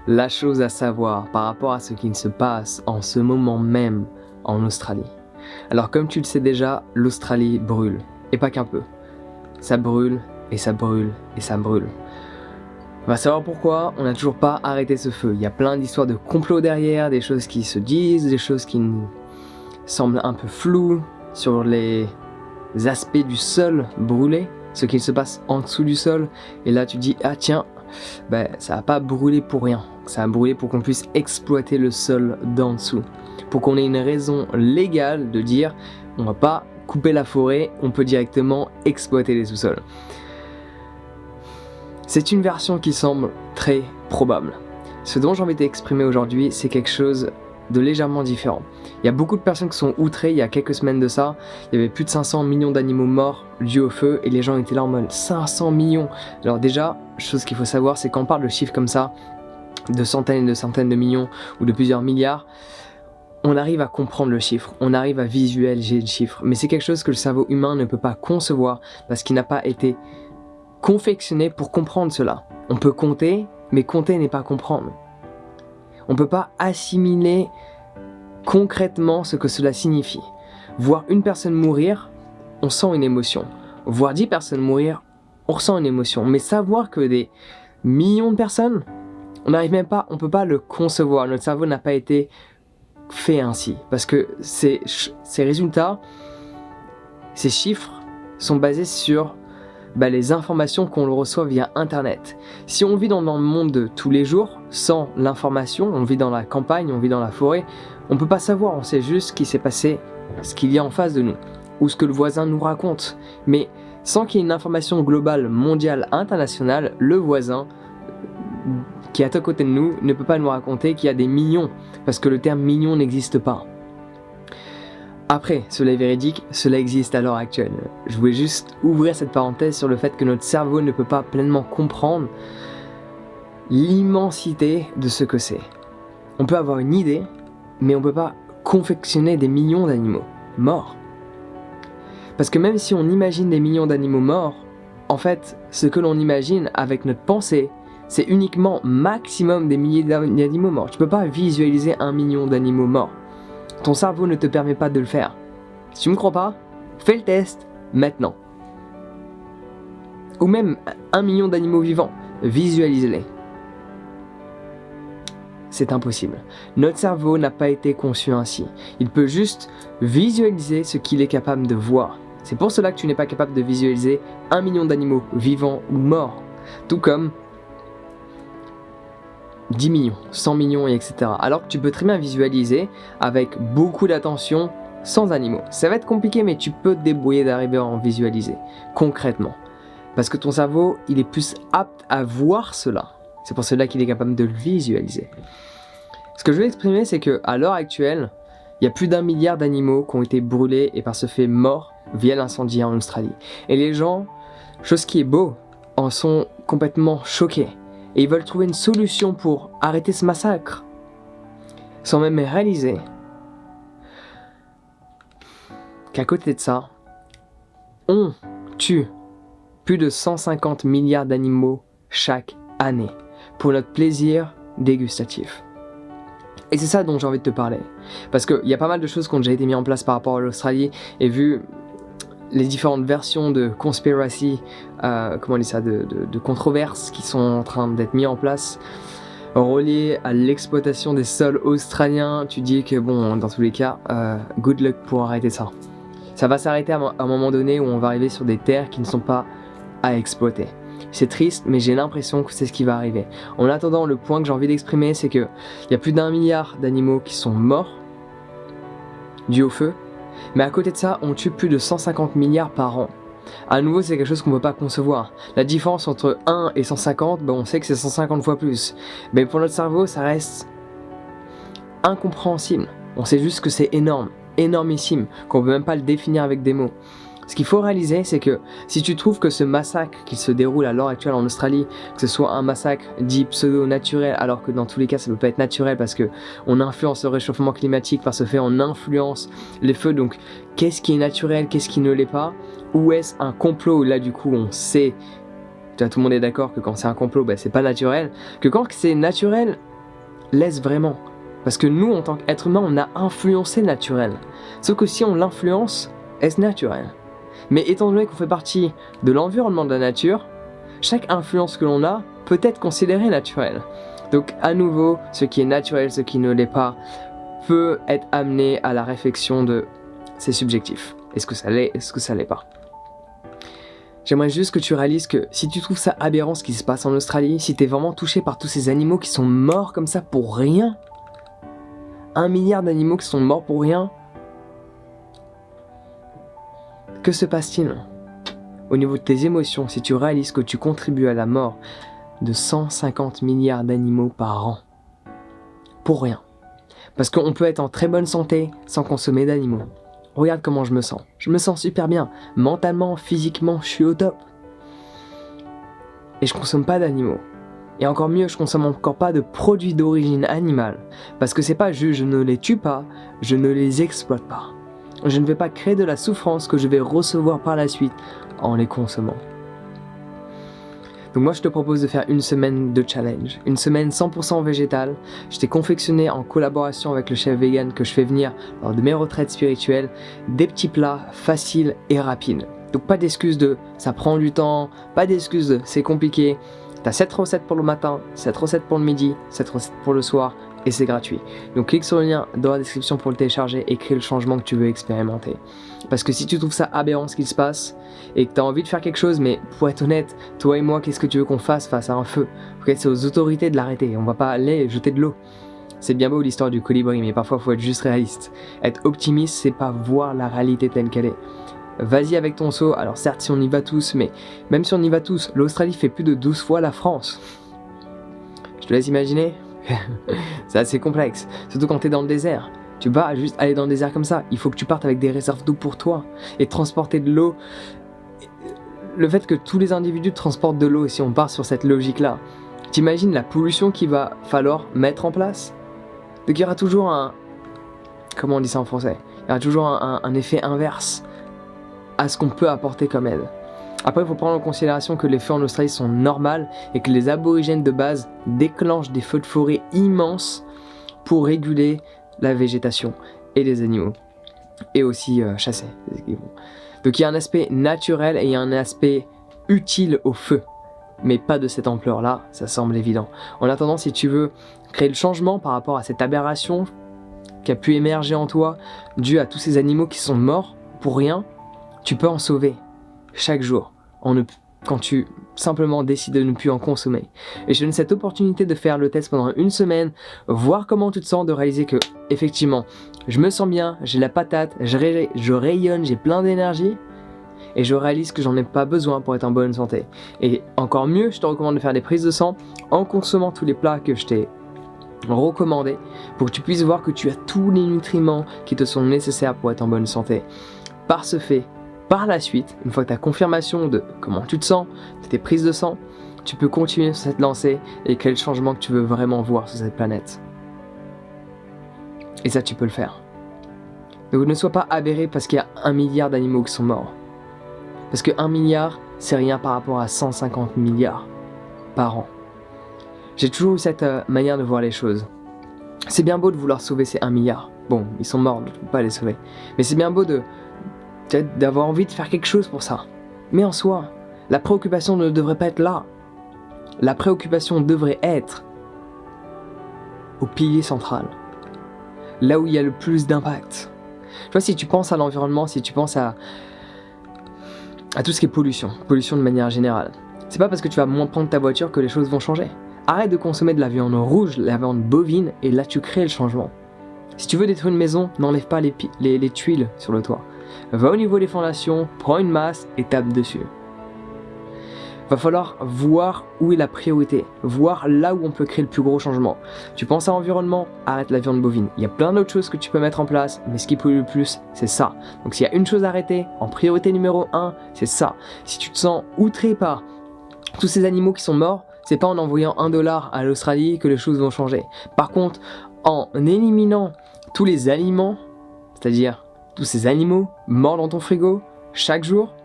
la chose à savoir par rapport à ce qui se passe en ce moment même en Australie. Alors comme tu le sais déjà, l'Australie brûle, et pas qu'un peu. Ça brûle, et ça brûle, et ça brûle. On va savoir pourquoi on n'a toujours pas arrêté ce feu. Il y a plein d'histoires de complot derrière, des choses qui se disent, des choses qui semblent un peu floues sur les aspects du sol brûlé, ce qu'il se passe en dessous du sol. Et là tu dis, ah tiens, ça n'a pas brûlé pour rien. Ça a brûlé pour qu'on puisse exploiter le sol d'en dessous. Pour qu'on ait une raison légale de dire, on va pas couper la forêt, on peut directement exploiter les sous-sols. C'est une version qui semble très probable. Ce dont j'ai envie d'exprimer aujourd'hui, c'est quelque chose de légèrement différent. Il y a beaucoup de personnes qui sont outrées. Il y a quelques semaines de ça, il y avait plus de 500 millions d'animaux morts dus au feu et les gens étaient là en mode 500 millions. Alors déjà, chose qu'il faut savoir, c'est quand on parle de chiffres comme ça, de centaines et de centaines de millions ou de plusieurs milliards, on arrive à comprendre le chiffre, on arrive à visualiser le chiffre, mais c'est quelque chose que le cerveau humain ne peut pas concevoir parce qu'il n'a pas été confectionné pour comprendre cela. On peut compter, mais compter n'est pas comprendre. On ne peut pas assimiler concrètement ce que cela signifie. Voir une personne mourir, on sent une émotion. Voir 10 personnes mourir, on ressent une émotion. Mais savoir que des millions de personnes, on n'arrive même pas, on ne peut pas le concevoir. Notre cerveau n'a pas été fait ainsi. Parce que ces résultats, ces chiffres sont basés sur les informations qu'on reçoit via internet. Si on vit dans le monde de tous les jours, sans l'information, on vit dans la campagne, on vit dans la forêt, on ne peut pas savoir, on sait juste ce qui s'est passé, ce qu'il y a en face de nous, ou ce que le voisin nous raconte. Mais sans qu'il y ait une information globale, mondiale, internationale, le voisin qui est à côté de nous ne peut pas nous raconter qu'il y a des millions, parce que le terme million n'existe pas. Après, cela est véridique, cela existe à l'heure actuelle. Je voulais juste ouvrir cette parenthèse sur le fait que notre cerveau ne peut pas pleinement comprendre l'immensité de ce que c'est. On peut avoir une idée, mais on ne peut pas confectionner des millions d'animaux morts. Parce que même si on imagine des millions d'animaux morts, en fait, ce que l'on imagine avec notre pensée, c'est uniquement maximum des milliers d'animaux morts. Tu ne peux pas visualiser 1 million d'animaux morts. Ton cerveau ne te permet pas de le faire. Si tu me crois pas, fais le test maintenant. Ou même 1 million d'animaux vivants, visualise-les. C'est impossible. Notre cerveau n'a pas été conçu ainsi. Il peut juste visualiser ce qu'il est capable de voir. C'est pour cela que tu n'es pas capable de visualiser 1 million d'animaux vivants ou morts. Tout comme 10 millions, 100 millions, etc. Alors que tu peux très bien visualiser avec beaucoup d'attention sans animaux. Ça va être compliqué, mais tu peux te débrouiller d'arriver à en visualiser concrètement. Parce que ton cerveau, il est plus apte à voir cela. C'est pour cela qu'il est capable de le visualiser. Ce que je veux exprimer, c'est qu'à l'heure actuelle, il y a plus d'1 milliard d'animaux qui ont été brûlés et par ce fait morts via l'incendie en Australie. Et les gens, chose qui est beau, en sont complètement choqués. Et ils veulent trouver une solution pour arrêter ce massacre, sans même réaliser qu'à côté de ça, on tue plus de 150 milliards d'animaux chaque année pour notre plaisir dégustatif. Et c'est ça dont j'ai envie de te parler. Parce qu'il y a pas mal de choses qui ont déjà été mises en place par rapport à l'Australie, et vu les différentes versions de conspiracy, de controverses qui sont en train d'être mises en place, reliées à l'exploitation des sols australiens, tu dis que bon, dans tous les cas, good luck pour arrêter ça. Ça va s'arrêter à un moment donné où on va arriver sur des terres qui ne sont pas à exploiter. C'est triste, mais j'ai l'impression que c'est ce qui va arriver. En attendant, le point que j'ai envie d'exprimer, c'est qu'il y a plus d'1 milliard d'animaux qui sont morts, dus au feu, mais à côté de ça, on tue plus de 150 milliards par an. À nouveau, c'est quelque chose qu'on ne peut pas concevoir. La différence entre 1 et 150, on sait que c'est 150 fois plus. Mais pour notre cerveau, ça reste incompréhensible. On sait juste que c'est énorme, énormissime, qu'on ne peut même pas le définir avec des mots. Ce qu'il faut réaliser, c'est que si tu trouves que ce massacre qui se déroule à l'heure actuelle en Australie, que ce soit un massacre dit pseudo-naturel, alors que dans tous les cas ça ne peut pas être naturel parce qu'on influence le réchauffement climatique, par ce fait on influence les feux, donc qu'est-ce qui est naturel, qu'est-ce qui ne l'est pas, ou est-ce un complot, là du coup on sait, tout le monde est d'accord que quand c'est un complot, c'est pas naturel, que quand c'est naturel, laisse vraiment. Parce que nous, en tant qu'être humain, on a influencé le naturel. Sauf que si on l'influence, est-ce naturel? Mais étant donné qu'on fait partie de l'environnement de la nature, chaque influence que l'on a peut être considérée naturelle. Donc à nouveau, ce qui est naturel, ce qui ne l'est pas, peut être amené à la réflexion de c'est subjectif. Est-ce que ça l'est? Est-ce que ça l'est pas? J'aimerais juste que tu réalises que si tu trouves ça aberrant ce qui se passe en Australie, si tu es vraiment touché par tous ces animaux qui sont morts comme ça pour rien, 1 milliard d'animaux qui sont morts pour rien, que se passe-t-il au niveau de tes émotions si tu réalises que tu contribues à la mort de 150 milliards d'animaux par an? Pour rien. Parce qu'on peut être en très bonne santé sans consommer d'animaux. Regarde comment je me sens. Je me sens super bien. Mentalement, physiquement, je suis au top. Et je consomme pas d'animaux. Et encore mieux, je consomme encore pas de produits d'origine animale. Parce que c'est pas juste je ne les tue pas, je ne les exploite pas. Je ne vais pas créer de la souffrance que je vais recevoir par la suite en les consommant. Donc moi je te propose de faire une semaine de challenge, une semaine 100% végétale. Je t'ai confectionné en collaboration avec le chef vegan que je fais venir lors de mes retraites spirituelles, des petits plats faciles et rapides. Donc pas d'excuses de ça prend du temps, pas d'excuses de c'est compliqué. T'as 7 recettes pour le matin, 7 recettes pour le midi, 7 recettes pour le soir et c'est gratuit. Donc clique sur le lien dans la description pour le télécharger et crée le changement que tu veux expérimenter. Parce que si tu trouves ça aberrant ce qui se passe et que tu as envie de faire quelque chose, mais pour être honnête, toi et moi, qu'est-ce que tu veux qu'on fasse face à un feu? Okay, c'est aux autorités de l'arrêter, on va pas aller jeter de l'eau. C'est bien beau l'histoire du colibri, mais parfois il faut être juste réaliste. Être optimiste, c'est pas voir la réalité telle qu'elle est. Vas-y avec ton seau, alors certes si on y va tous, mais même si on y va tous, l'Australie fait plus de 12 fois la France. Je te laisse imaginer. C'est assez complexe, surtout quand t'es dans le désert. Tu vas juste aller dans le désert comme ça, il faut que tu partes avec des réserves d'eau pour toi et transporter de l'eau. Le fait que tous les individus transportent de l'eau, si on part sur cette logique-là, t'imagines la pollution qu'il va falloir mettre en place? Donc il y aura toujours un... Comment on dit ça en français? Il y aura toujours un effet inverse à ce qu'on peut apporter comme aide. Après, il faut prendre en considération que les feux en Australie sont normales et que les aborigènes de base déclenchent des feux de forêt immenses pour réguler la végétation et les animaux. Et aussi chasser. Donc il y a un aspect naturel et il y a un aspect utile au feu. Mais pas de cette ampleur-là, ça semble évident. En attendant, si tu veux créer le changement par rapport à cette aberration qui a pu émerger en toi, due à tous ces animaux qui sont morts pour rien, tu peux en sauver. Chaque jour, quand tu simplement décides de ne plus en consommer. Et je donne cette opportunité de faire le test pendant une semaine, voir comment tu te sens, de réaliser que, effectivement, je me sens bien, j'ai la patate, je rayonne, j'ai plein d'énergie, et je réalise que j'en ai pas besoin pour être en bonne santé. Et encore mieux, je te recommande de faire des prises de sang en consommant tous les plats que je t'ai recommandés, pour que tu puisses voir que tu as tous les nutriments qui te sont nécessaires pour être en bonne santé. Par ce fait, par la suite, une fois que tu as confirmation de comment tu te sens, de tes prises de sang, tu peux continuer sur cette lancée et créer le changement que tu veux vraiment voir sur cette planète. Et ça, tu peux le faire. Donc ne sois pas aberré parce qu'il y a 1 milliard d'animaux qui sont morts. Parce que 1 milliard, c'est rien par rapport à 150 milliards par an. J'ai toujours eu cette manière de voir les choses. C'est bien beau de vouloir sauver ces 1 milliard. Bon, ils sont morts, donc tu ne peux pas les sauver. Mais c'est bien beau d'avoir envie de faire quelque chose pour ça. Mais en soi, la préoccupation ne devrait pas être là. La préoccupation devrait être au pilier central. Là où il y a le plus d'impact. Tu vois, si tu penses à l'environnement, si tu penses à tout ce qui est pollution de manière générale, c'est pas parce que tu vas moins prendre ta voiture que les choses vont changer. Arrête de consommer de la viande rouge, la viande bovine, et là tu crées le changement. Si tu veux détruire une maison, n'enlève pas les tuiles sur le toit. Va au niveau des fondations, prends une masse et tape dessus. Va falloir voir où est la priorité, voir là où on peut créer le plus gros changement. Tu penses à l'environnement, arrête la viande bovine. Il y a plein d'autres choses que tu peux mettre en place, mais ce qui pollue le plus, c'est ça. Donc s'il y a une chose à arrêter, en priorité numéro 1, c'est ça. Si tu te sens outré par tous ces animaux qui sont morts, c'est pas en envoyant $1 à l'Australie que les choses vont changer. Par contre, en éliminant tous les aliments, c'est-à-dire tous ces animaux morts dans ton frigo, chaque jour,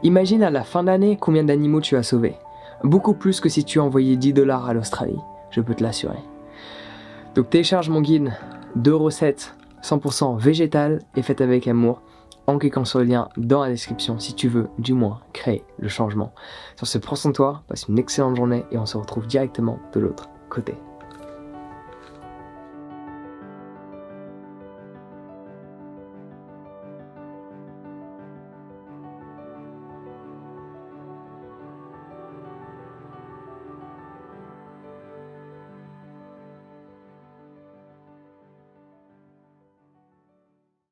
imagine à la fin de l'année combien d'animaux tu as sauvés. Beaucoup plus que si tu envoyais $10 à l'Australie, je peux te l'assurer. Donc télécharge mon guide de recettes 100% végétales et faites avec amour en cliquant sur le lien dans la description si tu veux du moins créer le changement. Sur ce, prends soin de toi, passe une excellente journée et on se retrouve directement de l'autre côté.